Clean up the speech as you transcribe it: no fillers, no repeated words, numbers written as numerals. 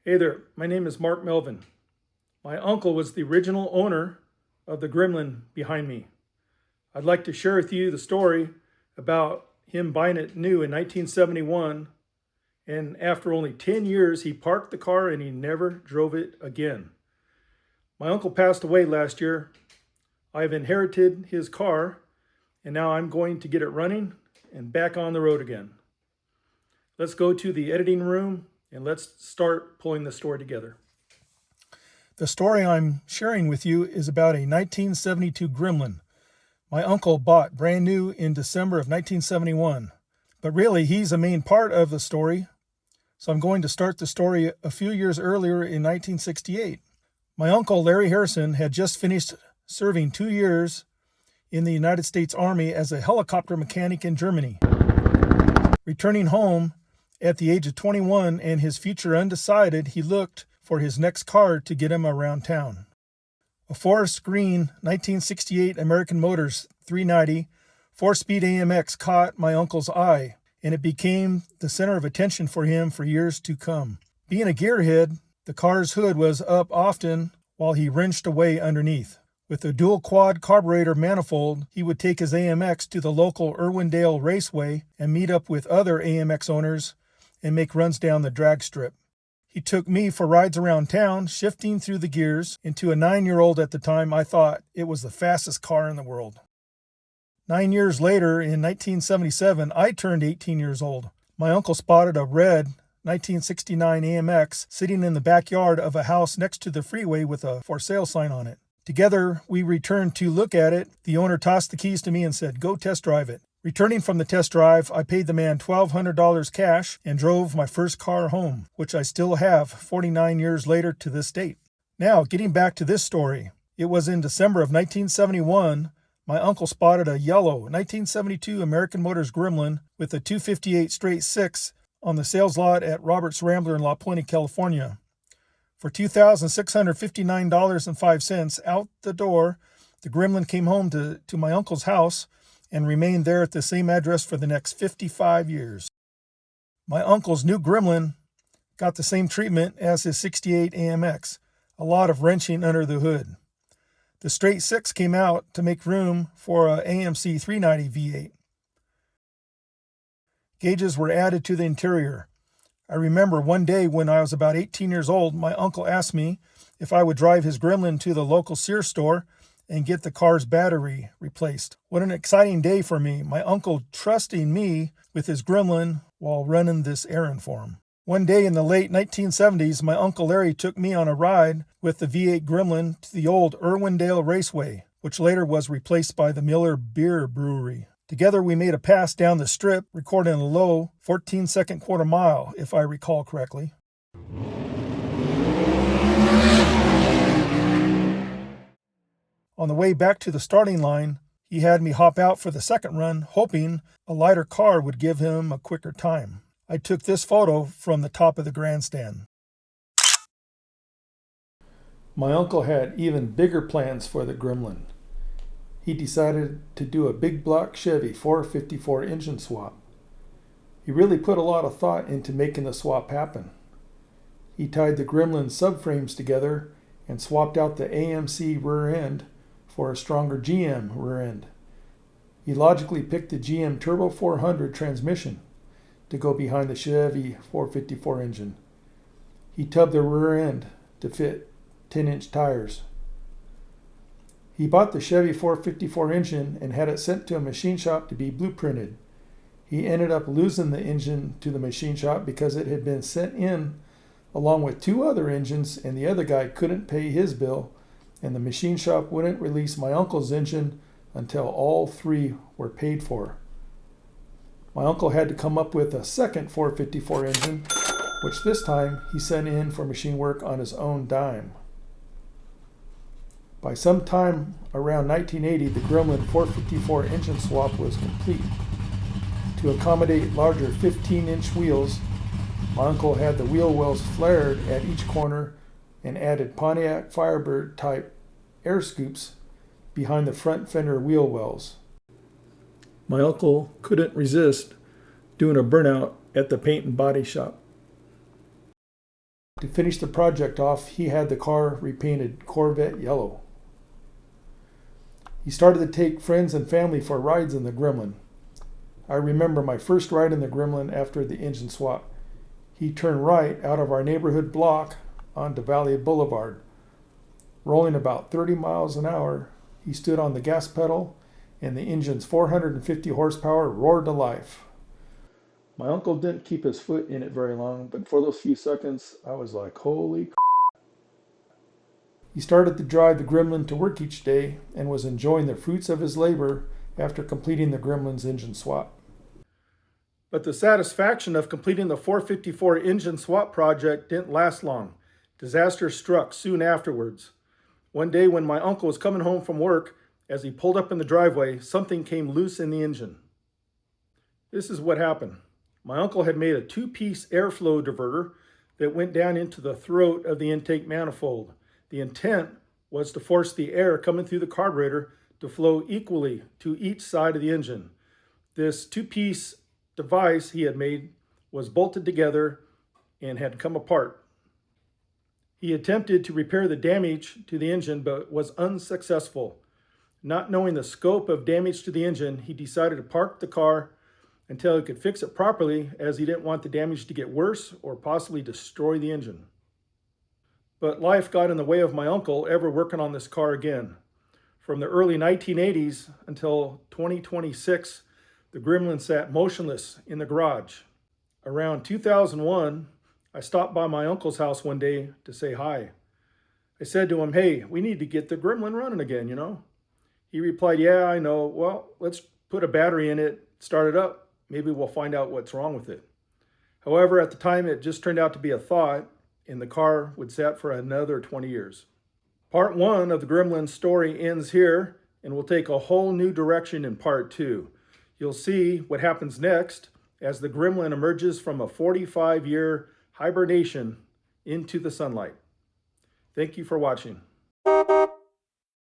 Hey there, my name is Mark Melvin. My uncle was the original owner of the Gremlin behind me. I'd like to share with you the story about him buying it new in 1971, and after only 10 years, he parked the car and he never drove it again. My uncle passed away last year. I've inherited his car, and now I'm going to get it running and back on the road again. Let's go to the editing room and let's start pulling the story together. The story I'm sharing with you is about a 1972 Gremlin. My uncle bought brand new in December of 1971, but really he's a main part of the story, so I'm going to start the story a few years earlier in 1968. My uncle Larry Harrison had just finished serving 2 years in the United States Army as a helicopter mechanic in Germany. Returning home at the age of 21 and his future undecided, he looked for his next car to get him around town. A forest green 1968 American Motors 390 4-speed AMX caught my uncle's eye, and it became the center of attention for him for years to come. Being a gearhead, the car's hood was up often while he wrenched away underneath. With a dual quad carburetor manifold, he would take his AMX to the local Irwindale Raceway and meet up with other AMX owners and make runs down the drag strip. He took me for rides around town, shifting through the gears. And to a 9-year-old at the time, I thought it was the fastest car in the world. 9 years later, in 1977, I turned 18 years old. My uncle spotted a red 1969 AMX sitting in the backyard of a house next to the freeway with a for sale sign on it. Together, we returned to look at it. The owner tossed the keys to me and said, "Go test drive it." Returning from the test drive, I paid the man $1,200 cash and drove my first car home, which I still have 49 years later to this date. Now, getting back to this story. It was in December of 1971, my uncle spotted a yellow 1972 American Motors Gremlin with a 258 straight 6 on the sales lot at Robert's Rambler in La Puente, California. For $2,659.05 out the door, the Gremlin came home to my uncle's house and remained there at the same address for the next 55 years. My uncle's new Gremlin got the same treatment as his 68 AMX, a lot of wrenching under the hood. The straight 6 came out to make room for a AMC 390 V8. Gauges were added to the interior. I remember one day when I was about 18 years old, my uncle asked me if I would drive his Gremlin to the local Sears store and get the car's battery replaced. What an exciting day for me, my uncle trusting me with his Gremlin while running this errand for him. One day in the late 1970s, my Uncle Lary took me on a ride with the V8 Gremlin to the old Irwindale Raceway, which later was replaced by the Miller Beer Brewery. Together we made a pass down the strip, recording a low 14-second quarter mile, if I recall correctly. On the way back to the starting line, he had me hop out for the second run, hoping a lighter car would give him a quicker time. I took this photo from the top of the grandstand. My uncle had even bigger plans for the Gremlin. He decided to do a big block Chevy 454 engine swap. He really put a lot of thought into making the swap happen. He tied the Gremlin subframes together and swapped out the AMC rear end for a stronger GM rear end. He logically picked the GM Turbo 400 transmission to go behind the Chevy 454 engine. He tubbed the rear end to fit 10-inch tires. He bought the Chevy 454 engine and had it sent to a machine shop to be blueprinted. He ended up losing the engine to the machine shop because it had been sent in along with 2 other engines, and the other guy couldn't pay his bill, and the machine shop wouldn't release my uncle's engine until all 3 were paid for. My uncle had to come up with a second 454 engine, which this time he sent in for machine work on his own dime. By some time around 1980, the Gremlin 454 engine swap was complete. To accommodate larger 15-inch wheels, my uncle had the wheel wells flared at each corner and added Pontiac Firebird type air scoops behind the front fender wheel wells. My uncle couldn't resist doing a burnout at the paint and body shop. To finish the project off, he had the car repainted Corvette yellow. He started to take friends and family for rides in the Gremlin. I remember my first ride in the Gremlin after the engine swap. He turned right out of our neighborhood block onto Valley Boulevard. Rolling about 30 miles an hour, he stood on the gas pedal and the engine's 450 horsepower roared to life. My uncle didn't keep his foot in it very long, but for those few seconds, I was like, holy crap. He started to drive the Gremlin to work each day and was enjoying the fruits of his labor after completing the Gremlin's engine swap. But the satisfaction of completing the 454 engine swap project didn't last long. Disaster struck soon afterwards. One day when my uncle was coming home from work, as he pulled up in the driveway, something came loose in the engine. This is what happened. My uncle had made a two-piece airflow diverter that went down into the throat of the intake manifold. The intent was to force the air coming through the carburetor to flow equally to each side of the engine. This two-piece device he had made was bolted together and had come apart. He attempted to repair the damage to the engine, but was unsuccessful. Not knowing the scope of damage to the engine, he decided to park the car until he could fix it properly, as he didn't want the damage to get worse or possibly destroy the engine. But life got in the way of my uncle ever working on this car again. From the early 1980s until 2026, the Gremlin sat motionless in the garage. Around 2001, I stopped by my uncle's house one day to say hi. I said to him, "Hey, we need to get the Gremlin running again, you know?" He replied, "Yeah, I know. Well, let's put a battery in it, start it up. Maybe we'll find out what's wrong with it." However, at the time, it just turned out to be a thought, and the car would sit for another 20 years. Part 1 of the Gremlin story ends here, and we'll take a whole new direction in Part 2. You'll see what happens next as the Gremlin emerges from a 45-year hibernation into the sunlight. Thank you for watching.